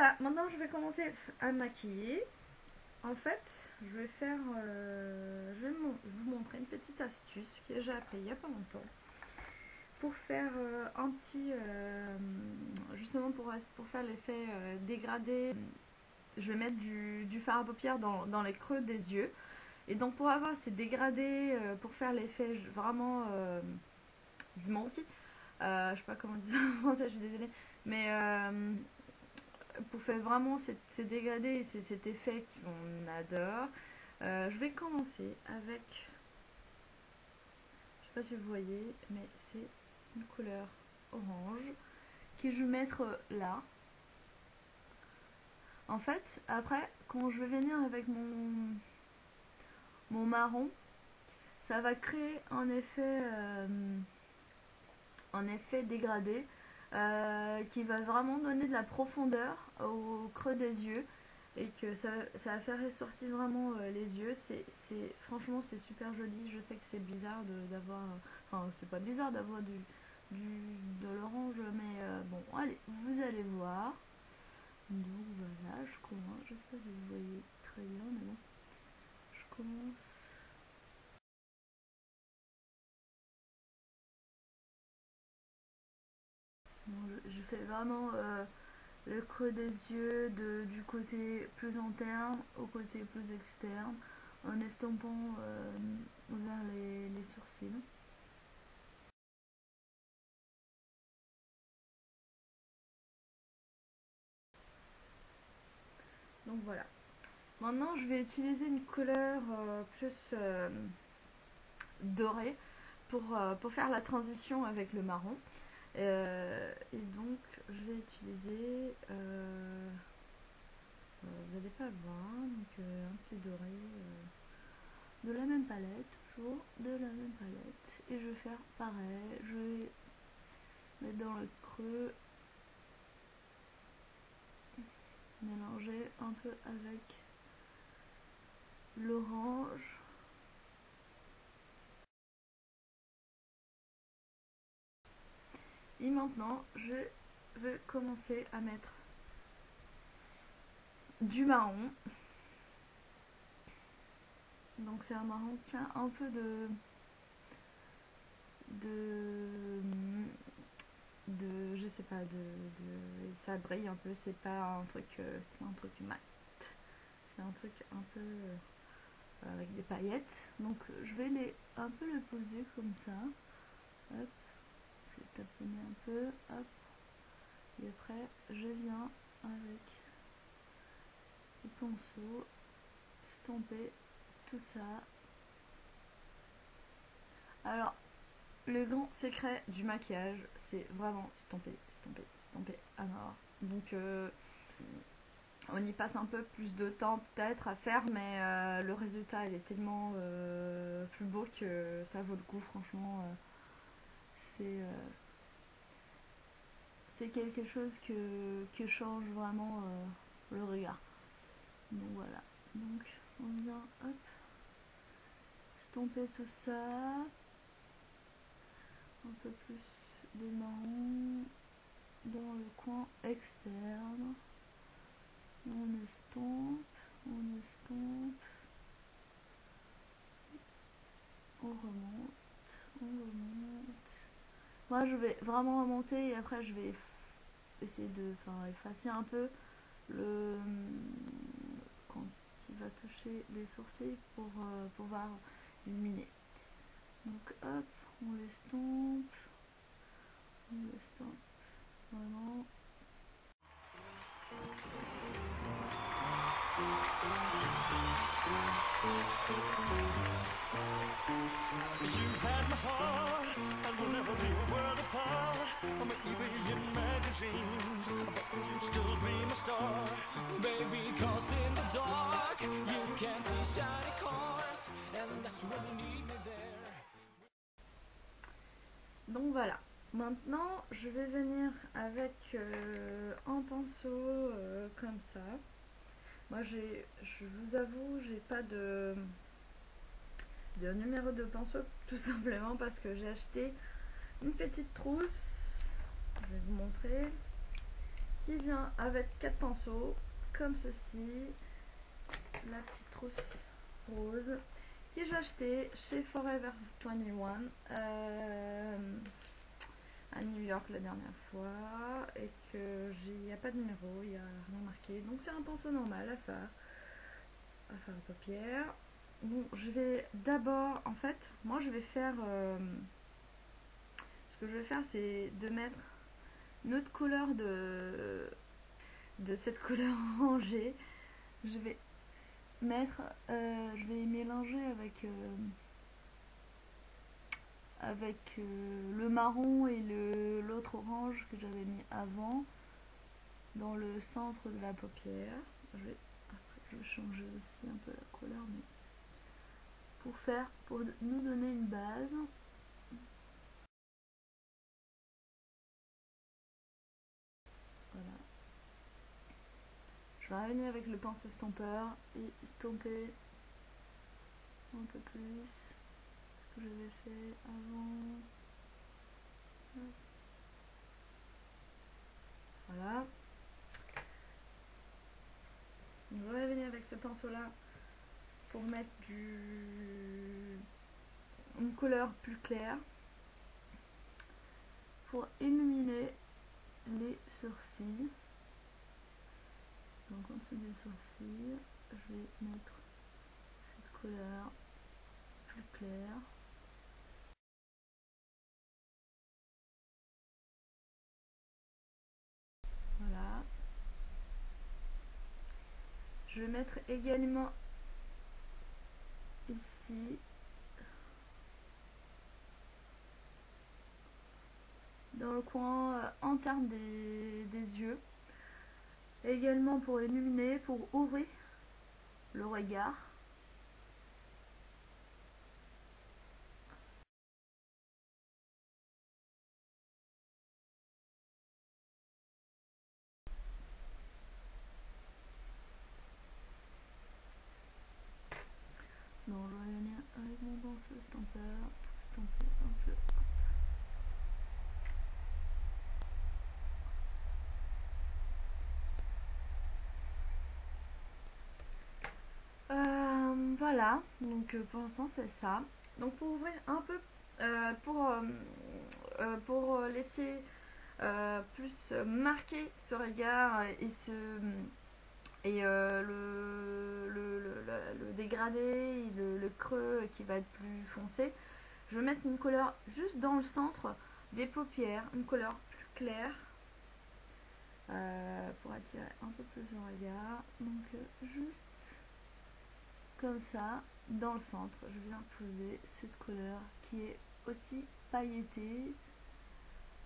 voilà, maintenant je vais commencer à me maquiller. En fait, je vais faire, je vais vous montrer une petite astuce que j'ai appris il y a pas longtemps pour faire un petit, justement pour faire l'effet dégradé. Je vais mettre du fard à paupières dans les creux des yeux. Et donc pour avoir ces dégradés, pour faire l'effet vraiment smoky, je sais pas comment on dit ça en français, je suis désolée, mais pour faire vraiment ces dégradés et cet effet qu'on adore, je vais commencer avec, je sais pas si vous voyez, mais c'est une couleur orange que je vais mettre là. En fait, après, quand je vais venir avec mon marron, ça va créer un effet dégradé qui va vraiment donner de la profondeur au creux des yeux et que ça va faire ressortir vraiment les yeux. Franchement, c'est super joli. Je sais que c'est bizarre d'avoir, enfin, c'est pas bizarre d'avoir de l'orange, mais bon, allez, vous allez voir. Donc voilà, je commence. Je sais pas si vous voyez très bien, mais bon, je commence. Bon, je fais vraiment le creux des yeux du côté plus interne au côté plus externe en estompant vers les sourcils. Donc voilà. Maintenant, je vais utiliser une couleur plus dorée pour faire la transition avec le marron. Et donc, je vais utiliser, vous n'allez pas voir, donc un petit doré de la même palette, toujours de la même palette. Et je vais faire pareil, je vais mettre dans le creux, mélanger un peu avec l'orange. Et maintenant, je vais commencer à mettre du marron. Donc c'est un marron qui a un peu je sais pas, ça brille un peu, c'est pas un truc mat, c'est un truc un peu avec des paillettes. Donc je vais un peu le poser comme ça, hop, je vais taponner un peu, hop, et après je viens avec le pinceau stamper tout ça. Alors le grand secret du maquillage, c'est vraiment stamper, stamper, stamper à mort. Donc on y passe un peu plus de temps peut-être à faire, mais le résultat il est tellement plus beau que ça vaut le coup, franchement. C'est quelque chose que change vraiment le regard. Donc voilà. Donc on vient hop stomper tout ça. Un peu plus de marron dans le coin externe. On estompe, on estompe. On remonte, on remonte. Moi je vais vraiment remonter et après je vais essayer de effacer un peu le quand il va toucher les sourcils pour pouvoir illuminer. Donc hop, on l'estompe, vraiment. You had my heart, and we'll never be a world apart. I'm an eBay in magazines, but you still be my star. Baby, cause in the dark, you can see shiny cars, and that's when you need me there. Donc voilà. Maintenant, je vais venir avec un pinceau comme ça. Moi, je vous avoue, j'ai pas de numéro de pinceau, tout simplement parce que j'ai acheté une petite trousse. Je vais vous montrer. qui vient avec 4 pinceaux comme ceci. La petite trousse rose que j'ai acheté chez Forever 21 à New York la dernière fois, et que il n'y a pas de numéro, il n'y a rien marqué, donc c'est un pinceau normal à faire à paupières. Bon, je vais d'abord, en fait, moi je vais faire ce que je vais faire, c'est de mettre une autre couleur de cette couleur orangée. Je vais mettre, je vais mélanger avec le marron et l'autre orange que j'avais mis avant dans le centre de la paupière. Je vais changer aussi un peu la couleur, mais pour nous donner une base. Voilà. Je vais revenir avec le pinceau stompeur et stomper un peu plus ce que j'avais fait avant. Voilà. Je vais revenir avec ce pinceau là pour mettre une couleur plus claire pour illuminer les sourcils. Donc en dessous des sourcils, je vais mettre cette couleur plus claire. Voilà. Je vais mettre également ici dans le coin interne des yeux. Également pour illuminer, pour ouvrir le regard. Donc je vais venir avec mon pinceau stampeur pour stamper un peu. Voilà, donc pour l'instant c'est ça. Donc pour ouvrir un peu, pour laisser plus marquer ce regard le dégradé et le creux qui va être plus foncé, je vais mettre une couleur juste dans le centre des paupières, une couleur plus claire pour attirer un peu plus le regard. Donc juste comme ça, dans le centre, je viens poser cette couleur qui est aussi pailletée,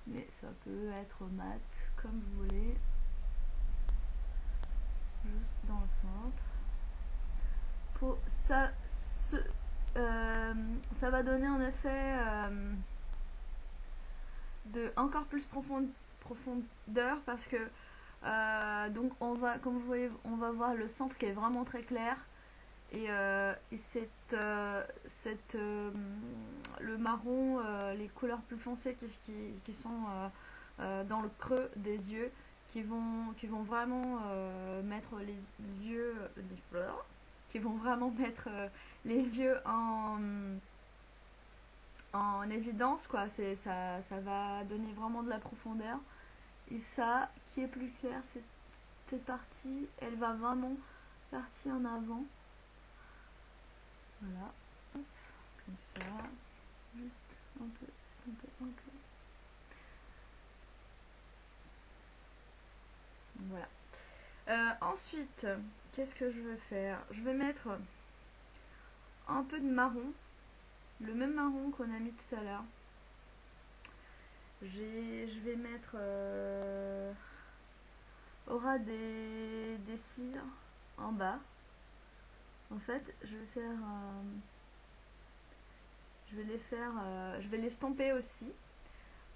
mais ça peut être mat comme vous voulez. Juste dans le centre. Pour ça, ça va donner un effet de encore plus profondeur, parce que donc on va, comme vous voyez, on va voir le centre qui est vraiment très clair, et le marron, les couleurs plus foncées qui sont dans le creux des yeux, qui vont vraiment mettre les yeux qui vont vraiment mettre les yeux en évidence, quoi. Ça va donner vraiment de la profondeur. Et ça, qui est plus clair, cette partie, elle va vraiment partir en avant. Voilà. Hop, comme ça. Juste un peu, un peu. Voilà. Ensuite, qu'est-ce que je vais faire? Je vais mettre un peu de marron, le même marron qu'on a mis tout à l'heure. Je vais mettre aura des cils en bas. En fait, je vais les stomper aussi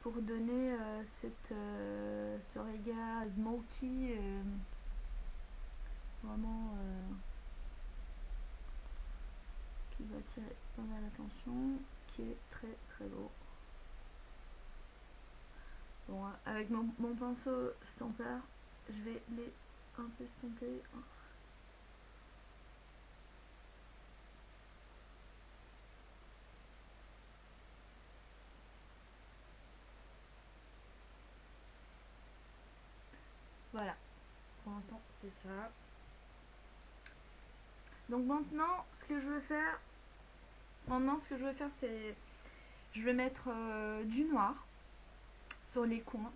pour donner ce regard smoky, vraiment qui va attirer pas mal l'attention, qui est très très beau. Bon, avec mon pinceau stamper, je vais les un peu estomper. Voilà, pour l'instant c'est ça. Donc maintenant ce que je veux faire, c'est je vais mettre du noir sur les coins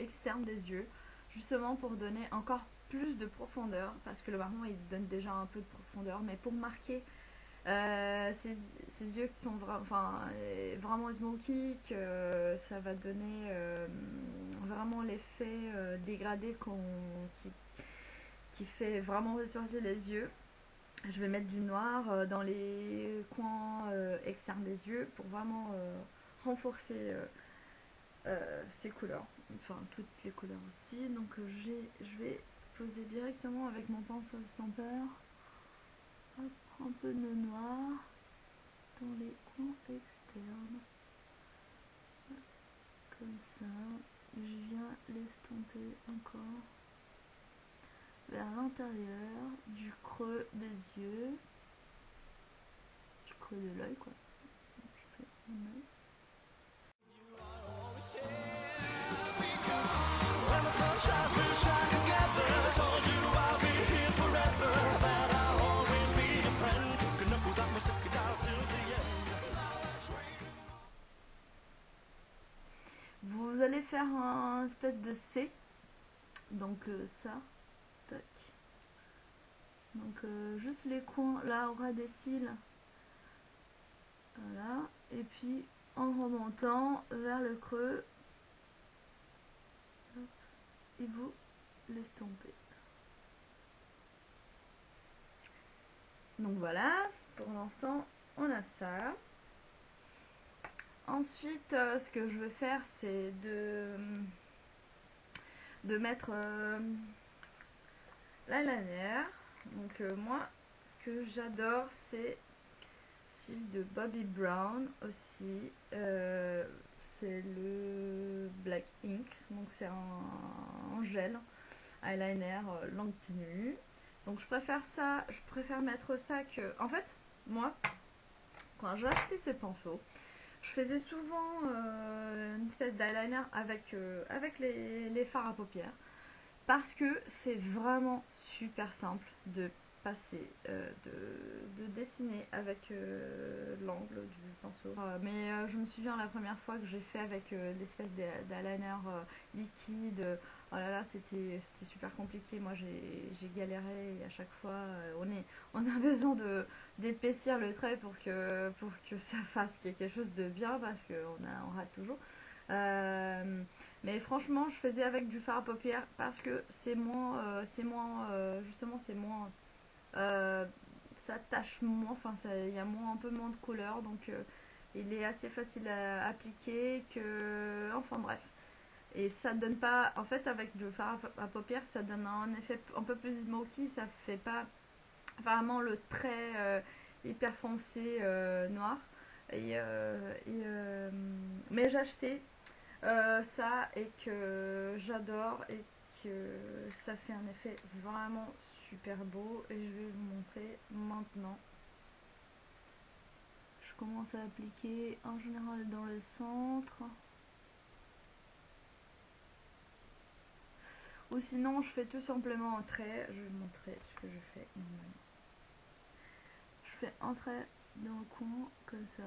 externes des yeux, justement pour donner encore plus de profondeur, parce que le marron il donne déjà un peu de profondeur, mais pour marquer ces yeux qui sont vraiment smoky, que ça va donner vraiment l'effet dégradé qui fait vraiment ressortir les yeux. Je vais mettre du noir dans les coins externes des yeux pour vraiment renforcer ces couleurs, enfin toutes les couleurs aussi. Donc je vais poser directement avec mon pinceau estompeur un peu de noir dans les coins externes, comme ça. Je viens l'estomper encore vers l'intérieur du creux des yeux, du creux de l'œil quoi. Je fais mon œil. Vous allez faire un espèce de C, donc ça, tac. Donc juste les coins là au ras des cils, voilà, et puis en remontant vers le creux, et vous l'estompez. Donc voilà, pour l'instant on a ça. Ensuite ce que je vais faire c'est de mettre l'eyeliner. Donc moi ce que j'adore c'est celui de Bobbi Brown aussi, c'est le Black Ink, donc c'est un gel eyeliner longue tenue. Donc je préfère ça, je préfère mettre ça que... En fait, moi, quand j'ai acheté ces pinceaux, je faisais souvent une espèce d'eyeliner avec les fards à paupières, parce que c'est vraiment super simple de passer, de dessiner avec l'angle du pinceau. Mais je me souviens la première fois que j'ai fait avec l'espèce d'eyeliner liquide, oh là là, c'était super compliqué. Moi j'ai galéré et à chaque fois on a besoin d'épaissir le trait pour que ça fasse quelque chose de bien, parce qu'on rate toujours. Mais franchement, je faisais avec du fard à paupières parce que justement, c'est moins, ça tâche moins, enfin, il y a un peu moins de couleur, donc il est assez facile à appliquer enfin bref. Et ça donne pas, en fait, avec du fard à paupières, ça donne un effet un peu plus smoky, ça fait pas vraiment le trait hyper foncé noir. Mais j'ai acheté ça et que j'adore et que ça fait un effet vraiment super beau, et je vais vous montrer maintenant. Je commence à appliquer en général dans le centre, ou sinon je fais tout simplement un trait. Je vais vous montrer ce que je fais normalement. Je fais un trait dans le coin comme ça.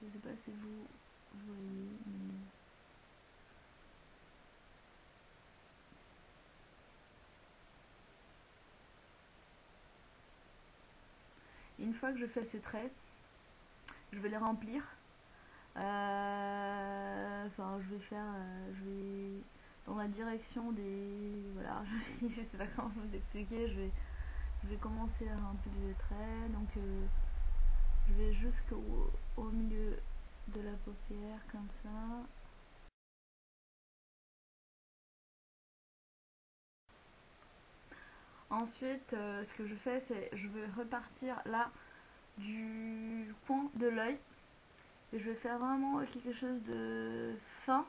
Je sais pas si vous voyez, mais... Une fois que je fais ces traits, je vais les remplir. Enfin, je vais dans la direction des... Voilà, je sais pas comment vous expliquer. Je vais commencer à remplir le trait. Donc, je vais jusqu'au milieu de la paupière, comme ça. Ensuite, ce que je fais, c'est je vais repartir là du coin de l'œil Et je vais faire vraiment quelque chose de fin.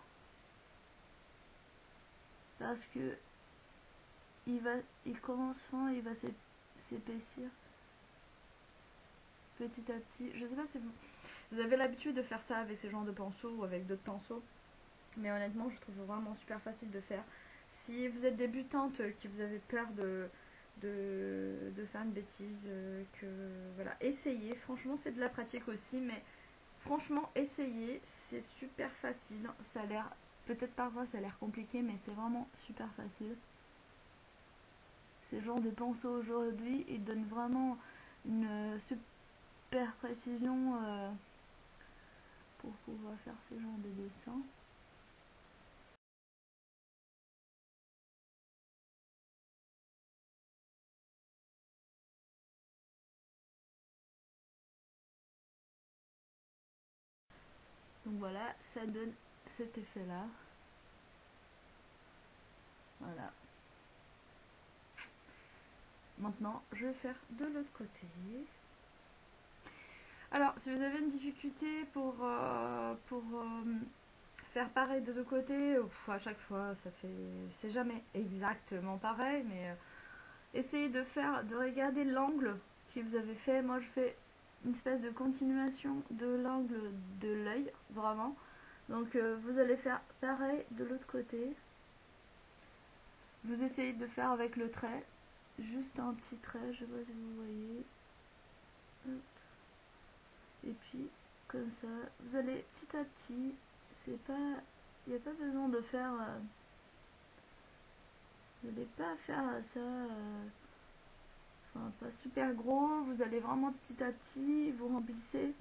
Parce que il commence fin et il va s'épaissir petit à petit. Je sais pas si vous avez l'habitude de faire ça avec ces genres de pinceaux ou avec d'autres pinceaux. Mais honnêtement, je trouve vraiment super facile de faire. Si vous êtes débutante, que vous avez peur de faire une bêtise, que voilà, essayez. Franchement, c'est de la pratique aussi, mais franchement, essayez. C'est super facile. Ça a l'air, peut-être parfois ça a l'air compliqué, mais c'est vraiment super facile. Ces genres de pinceaux aujourd'hui, ils donnent vraiment une super précision pour pouvoir faire ce genre de dessin. Donc voilà, ça donne cet effet-là. Voilà. Maintenant, je vais faire de l'autre côté. Alors, si vous avez une difficulté pour faire pareil de deux côtés, à chaque fois, c'est jamais exactement pareil, mais essayez de regarder l'angle que vous avez fait. Moi, je fais une espèce de continuation de l'angle de l'œil, vraiment. Donc, vous allez faire pareil de l'autre côté. Vous essayez de faire avec le trait, juste un petit trait, je sais pas si vous voyez. Hop. Et puis, comme ça, vous allez petit à petit, c'est pas, il n'y a pas besoin de faire, vous n'allez pas faire ça, enfin pas super gros, vous allez vraiment petit à petit, vous remplissez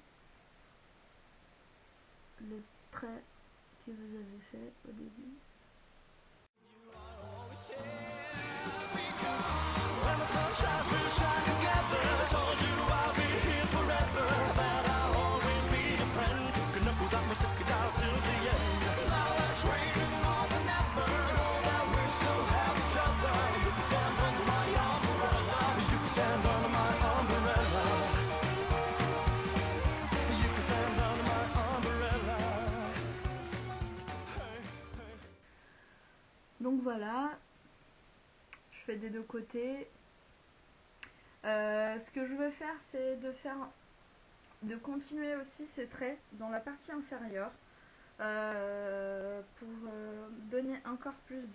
le trait que vous avez fait au début. Donc voilà, je fais des deux côtés. Ce que je veux faire, c'est de continuer aussi ces traits dans la partie inférieure pour donner encore plus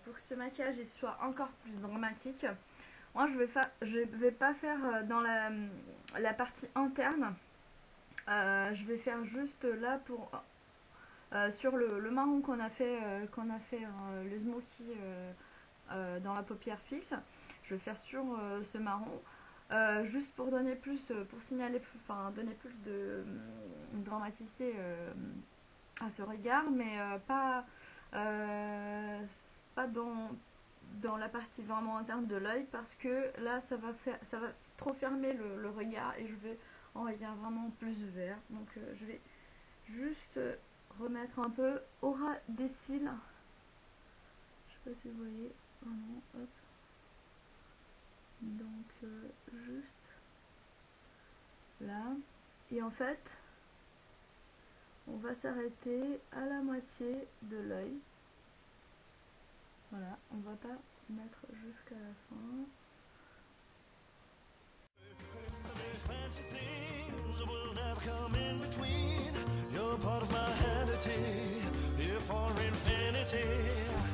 pour que ce maquillage soit encore plus dramatique. Moi, je vais pas faire dans la partie interne. Je vais faire juste là pour sur le marron qu'on a fait le smoky dans la paupière fixe. Je vais faire sur ce marron. Juste pour donner plus, pour signaler plus, enfin donner plus de dramaticité à ce regard, mais pas dans la partie vraiment interne de l'œil, parce que là ça va trop fermer le regard et je vais en regard vraiment plus vert. Donc je vais juste remettre un peu au ras des cils. Je sais pas si vous voyez vraiment, hop. Donc juste là, et en fait on va s'arrêter à la moitié de l'œil. Voilà, on va pas mettre jusqu'à la fin.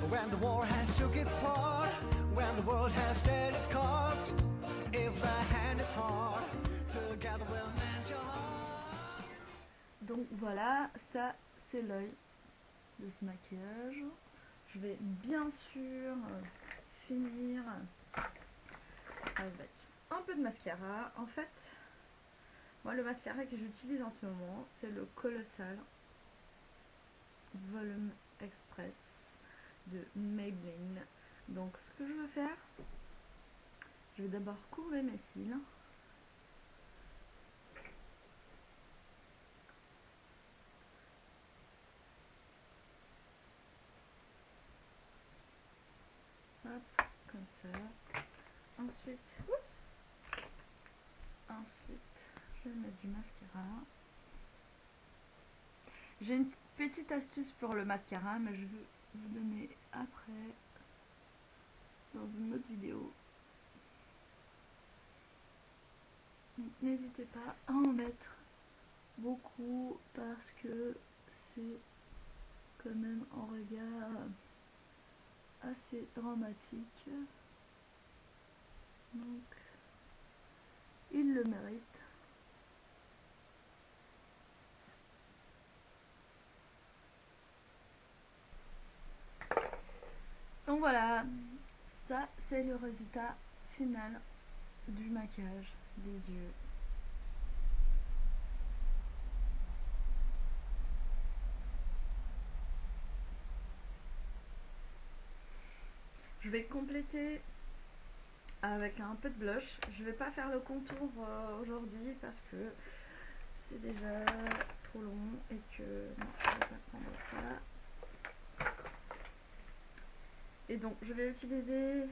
When the war has took its part, when the world has dealt its cards, if the hand is hard, together we'll mend your heart. Donc voilà, ça c'est l'œil de ce maquillage. Je vais bien sûr finir avec un peu de mascara. En fait, moi le mascara que j'utilise en ce moment, c'est le Colossal Volume Express de Maybelline. Donc ce que je veux faire, je vais d'abord courber mes cils. Hop, comme ça. Ensuite, je vais mettre du mascara. J'ai une petite astuce pour le mascara, mais je vais vous donner après dans une autre vidéo. N'hésitez pas à en mettre beaucoup parce que c'est quand même un regard assez dramatique. Donc, il le mérite. Donc voilà, ça c'est le résultat final du maquillage des yeux. Je vais compléter avec un peu de blush. Je vais pas faire le contour aujourd'hui parce que c'est déjà trop long et que non, je vais pas prendre ça. Et donc je vais utiliser,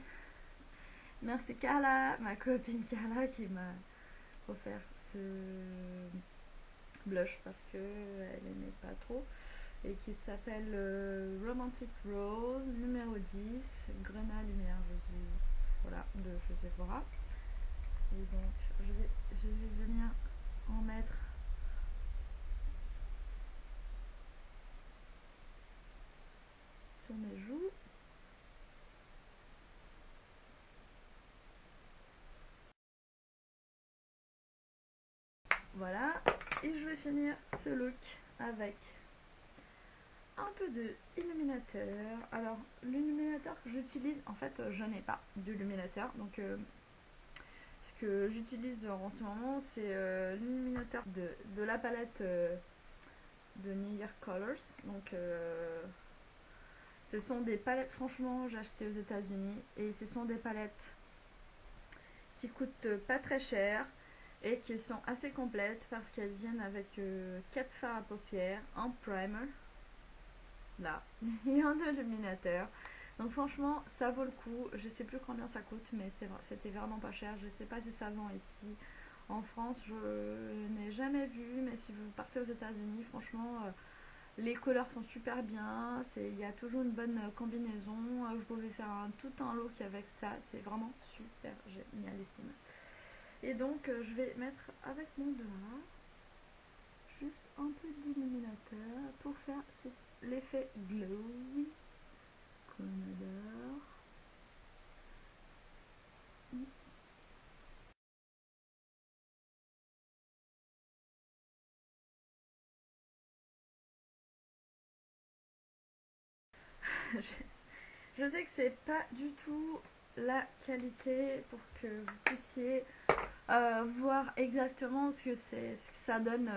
merci Carla, ma copine Carla qui m'a offert ce blush parce que elle aimait pas trop et qui s'appelle Romantic Rose numéro 10 Grenat Lumière voilà, de chez Sephora. Et donc je vais venir en mettre sur mes joues. Voilà, et je vais finir ce look avec un peu de illuminateur. Alors l'illuminateur que j'utilise, en fait je n'ai pas d'illuminateur, donc ce que j'utilise en ce moment c'est l'illuminateur de la palette de New York Colors. Donc ce sont des palettes, franchement j'ai acheté aux États-Unis et ce sont des palettes qui coûtent pas très cher et qui sont assez complètes parce qu'elles viennent avec 4 fards à paupières, un primer là et un illuminateur. Donc franchement ça vaut le coup. Je sais plus combien ça coûte, mais c'était vraiment pas cher. Je sais pas si ça vend ici en France, je n'ai jamais vu, mais si vous partez aux États-Unis, franchement les couleurs sont super bien, il y a toujours une bonne combinaison. Vous pouvez faire tout un look avec ça, c'est vraiment super génialissime. Et donc je vais mettre avec mon doigt juste un peu d'illuminateur pour faire l'effet glowy qu'on adore. Je sais que c'est pas du tout la qualité pour que vous puissiez voir exactement ce que ça donne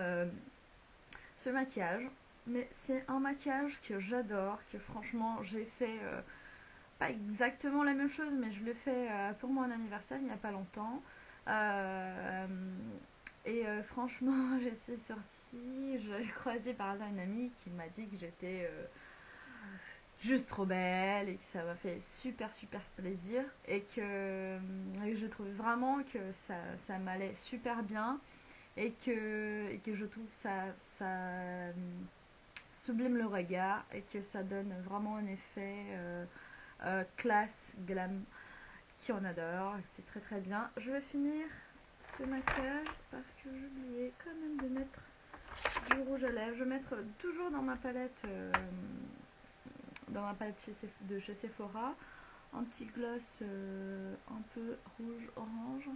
ce maquillage, mais c'est un maquillage que j'adore, que franchement j'ai fait pas exactement la même chose, mais je l'ai fait pour mon anniversaire il n'y a pas longtemps. Franchement, je suis sortie, j'ai croisé par hasard une amie qui m'a dit que j'étais juste trop belle et que ça m'a fait super super plaisir et que je trouve vraiment que ça m'allait super bien et que je trouve que ça sublime le regard et que ça donne vraiment un effet classe, glam qui en adore. C'est très très bien. Je vais finir ce maquillage parce que j'oubliais quand même de mettre du rouge à lèvres. Je vais mettre toujours dans ma palette de chez Sephora un petit gloss un peu rouge orange.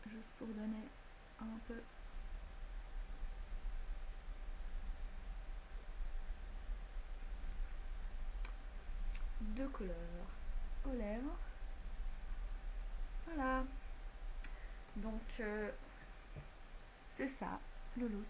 Juste pour donner un peu de couleur aux lèvres. Voilà. Donc c'est ça le look.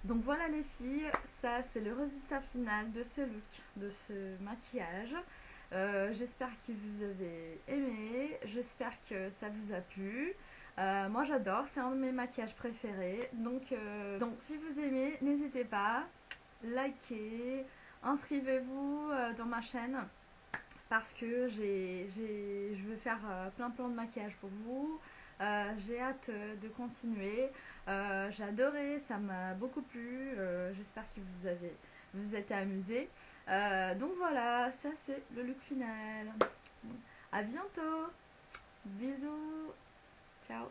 Donc voilà les filles, ça c'est le résultat final de ce look, de ce maquillage. J'espère que vous avez aimé, j'espère que ça vous a plu. Moi j'adore, c'est un de mes maquillages préférés. Donc si vous aimez, n'hésitez pas, likez, inscrivez-vous dans ma chaîne parce que je veux faire plein de maquillage pour vous. J'ai hâte de continuer. J'ai adoré, ça m'a beaucoup plu. J'espère que vous êtes amusés. Donc voilà, ça c'est le look final. À bientôt. Bisous. Ciao.